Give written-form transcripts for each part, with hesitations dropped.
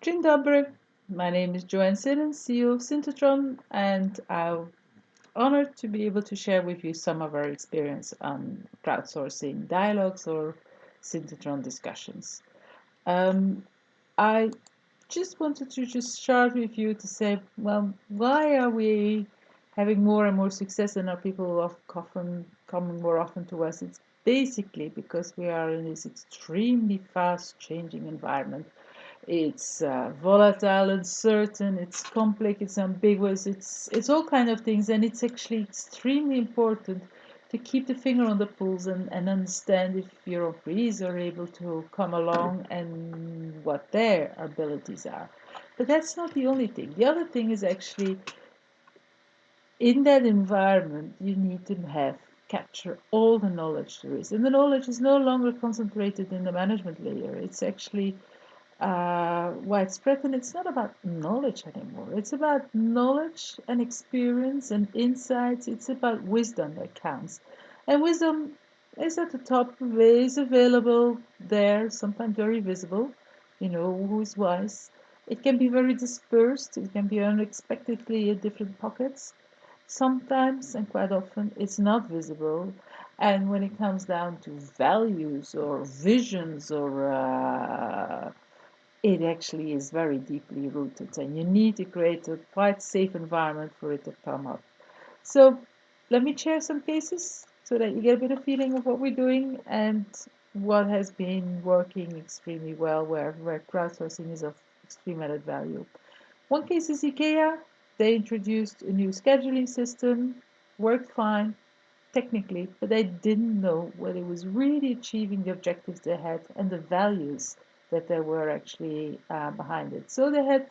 Dzień dobry. My name is Joanne Siddons, CEO of Synthetron, and I'm honored to be able to share with you some of our experience on crowdsourcing dialogues or Synthetron discussions. Um, I just wanted to just start with you to say, well, why are we having more and more success and are people often coming more often to us? It's basically because we are in this extremely fast changing environment. It's volatile, uncertain, it's complex, it's ambiguous, it's all kind of things, and it's actually extremely important to keep the finger on the pulse and understand if your employees are able to come along and what their abilities are. But that's not the only thing. The other thing is actually in that environment you need to have capture all the knowledge there is, and the knowledge is no longer concentrated in the management layer. It's actually widespread, and it's not about knowledge anymore. It's about knowledge and experience and insights. It's about wisdom that counts, and wisdom is at the top, is available there, sometimes very visible. You know who's wise. It can be very dispersed. It can be unexpectedly in different pockets. Sometimes, and quite often, it's not visible. And when it comes down to values or visions or it actually is very deeply rooted, and you need to create a quite safe environment for it to come up. So, let me share some cases so that you get a bit of feeling of what we're doing and what has been working extremely well, where crowdsourcing is of extreme added value. One case is IKEA. They introduced a new scheduling system, worked fine technically, but they didn't know whether it was really achieving the objectives they had and the values that there were actually behind it. So they had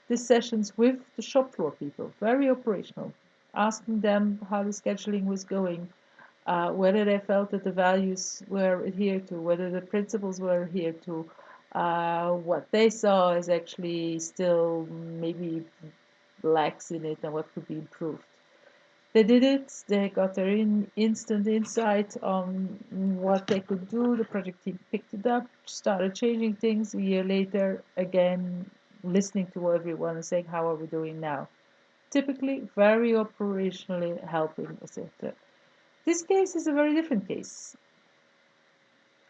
these sessions with the shop floor people, very operational, asking them how the scheduling was going, whether they felt that the values were adhered to, whether the principles were adhered to, what they saw as actually still maybe lacks in it and what could be improved. They did it, they got their instant insight on what they could do. The project team picked it up, started changing things. A year later, again, listening to everyone and saying, how are we doing now? Typically, very operationally helping, etc. This case is a very different case.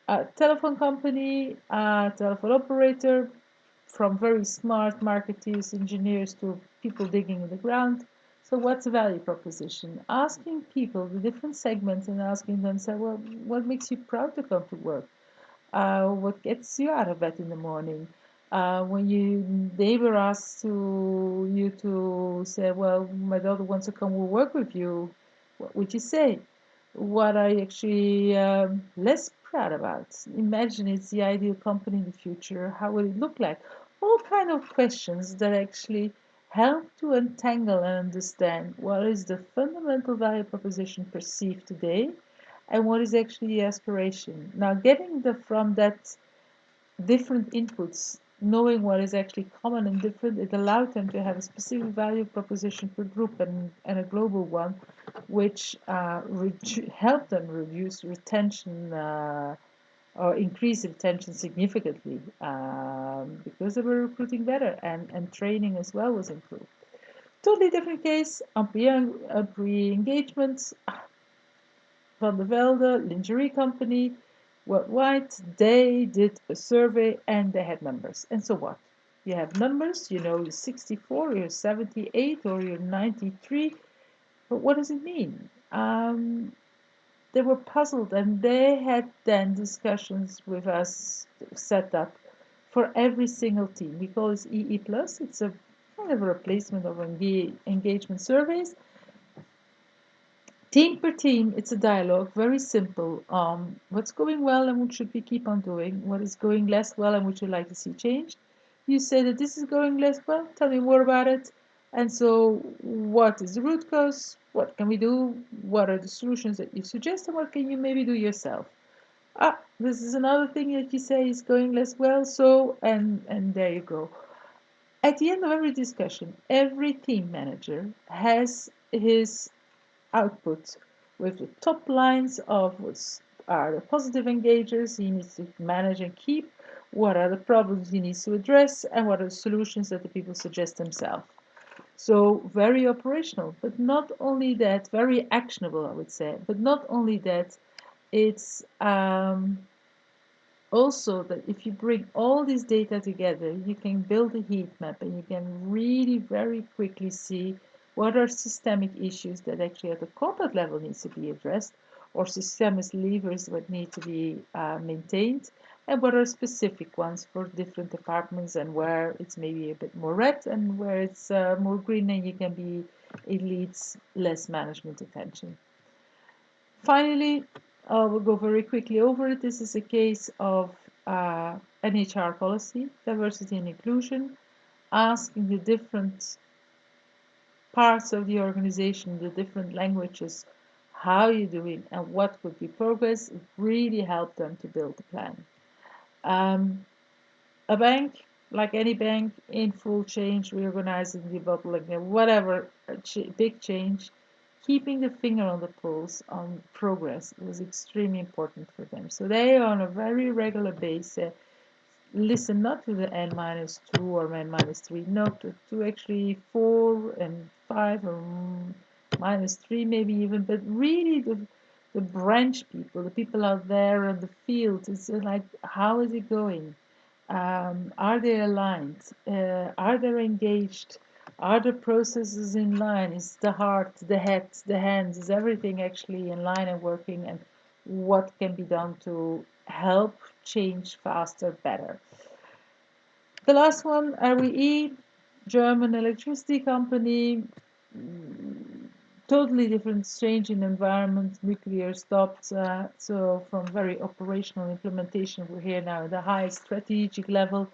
A telephone company, a telephone operator, from very smart marketeers, engineers to people digging in the ground. So, what's the value proposition? Asking people the different segments and asking them, say, well, what makes you proud to come to work? What gets you out of bed in the morning? When your neighbor asks you to say, well, my daughter wants to come work with you, what would you say? What are you actually less proud about? Imagine it's the ideal company in the future. How will it look like? All kind of questions that actually help to untangle and understand what is the fundamental value proposition perceived today and what is actually the aspiration. Now, getting from that different inputs, knowing what is actually common and different, it allowed them to have a specific value proposition per group and a global one, which helped them reduce retention or increase retention significantly because they were recruiting better and training as well was improved. Totally different case, employee engagement. Van der Velde lingerie company worldwide, they did a survey and they had numbers. And so what? You have numbers, you know, you're 64, you're 78, or you're 93, but what does it mean? They were puzzled and they had then discussions with us set up for every single team. We call this EE Plus. It's a kind of a replacement of engagement surveys. Team per team, it's a dialogue, very simple. What's going well and what should we keep on doing? What is going less well and would you like to see changed? You say that this is going less well, tell me more about it. And so, what is the root cause? What can we do? What are the solutions that you suggest, and what can you maybe do yourself? This is another thing that you say is going less well, so, and there you go. At the end of every discussion, every team manager has his output with the top lines of what are the positive engagers he needs to manage and keep, what are the problems he needs to address, and what are the solutions that the people suggest themselves. So very operational, but not only that, very actionable, I would say. But not only that, it's also that if you bring all this data together, you can build a heat map and you can really very quickly see what are systemic issues that actually at the corporate level needs to be addressed, or systemic levers that need to be maintained, and what are specific ones for different departments, and where it's maybe a bit more red and where it's more green, and it needs less management attention. Finally, we'll go very quickly over it. This is a case of an HR policy, diversity and inclusion, asking the different parts of the organization, the different languages, how you're doing and what would be progress. It really helped them to build the plan. A bank, like any bank, in full change, reorganizing, debottlenecking, whatever, big change, keeping the finger on the pulse on progress was extremely important for them. So they, on a very regular basis, listen not to the n minus 2 or n minus 3, no, to actually 4 and 5 or minus 3 maybe even, but really the branch people, the people out there in the field, it's like, how is it going? Are they aligned? Are they engaged? Are the processes in line? Is the heart, the head, the hands, is everything actually in line and working? And what can be done to help change faster, better? The last one, RWE, German electricity company, totally different, strange in environment, nuclear stopped. So from very operational implementation, we're here now at the highest strategic level.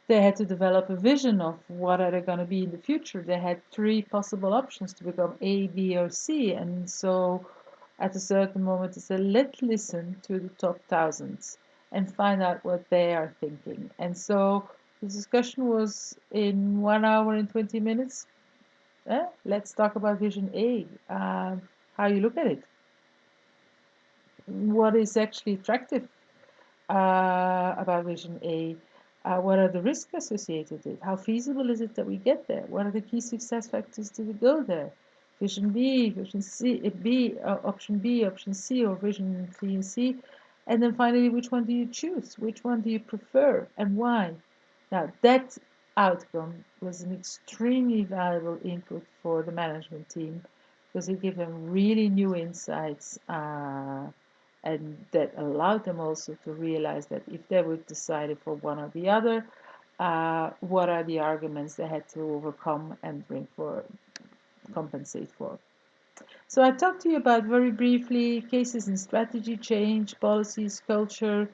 They had to develop a vision of what are they going to be in the future. They had three possible options to become A, B, or C. And so at a certain moment, they said, let's listen to the top thousands and find out what they are thinking. And so the discussion was in 1 hour and 20 minutes. Let's talk about Vision A, how you look at it. What is actually attractive about Vision A? What are the risks associated with it? How feasible is it that we get there? What are the key success factors to go there? Vision B, Vision C, Option B, Option C, or Vision C and C. And then finally, which one do you choose? Which one do you prefer and why? Now, that outcome was an extremely valuable input for the management team because it gave them really new insights and that allowed them also to realize that if they would decide for one or the other, what are the arguments they had to overcome and compensate for. So I talked to you about very briefly cases in strategy change, policies, culture,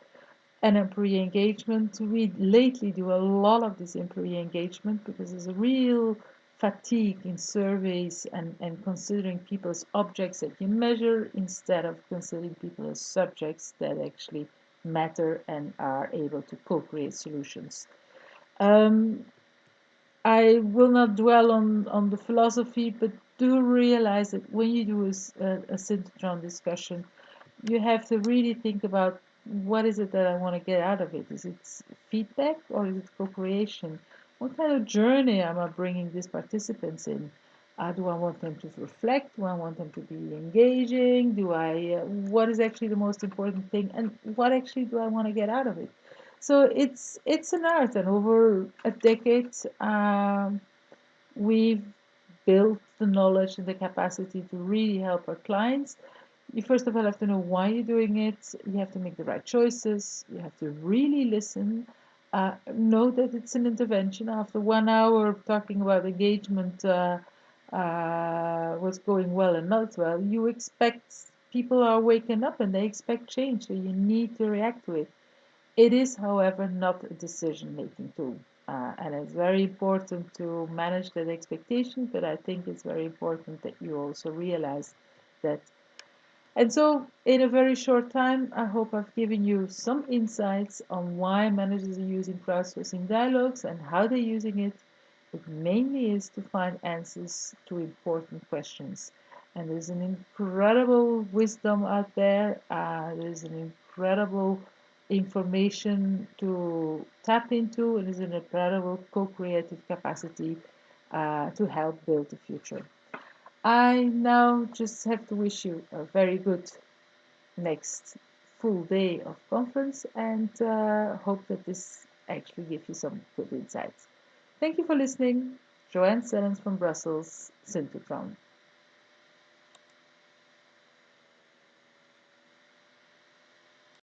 and employee engagement. We lately do a lot of this employee engagement because there's a real fatigue in surveys and considering people as objects that you measure instead of considering people as subjects that actually matter and are able to co-create solutions. I will not dwell on the philosophy, but do realize that when you do a Synthetron discussion, you have to really think about what is it that I want to get out of it. Is it feedback or is it co-creation? What kind of journey am I bringing these participants in? Do I want them to reflect? Do I want them to be engaging? What is actually the most important thing? And what actually do I want to get out of it? So it's an art, and over a decade, we've built the knowledge and the capacity to really help our clients. You first of all have to know why you're doing it. You have to make the right choices. You have to really listen. Know that it's an intervention. After 1 hour of talking about engagement, what's going well and not well, you expect people are waking up and they expect change. So you need to react to it. It is, however, not a decision-making tool. And it's very important to manage that expectation, but I think it's very important that you also realize that. And so, in a very short time, I hope I've given you some insights on why managers are using crowdsourcing dialogues and how they're using it. It mainly is to find answers to important questions. And there's an incredible wisdom out there. There's an incredible information to tap into and is an incredible co-creative capacity to help build the future. I now just have to wish you a very good next full day of conference and hope that this actually gives you some good insights. Thank you for listening. Joanne Sellens from Brussels, Synthetron.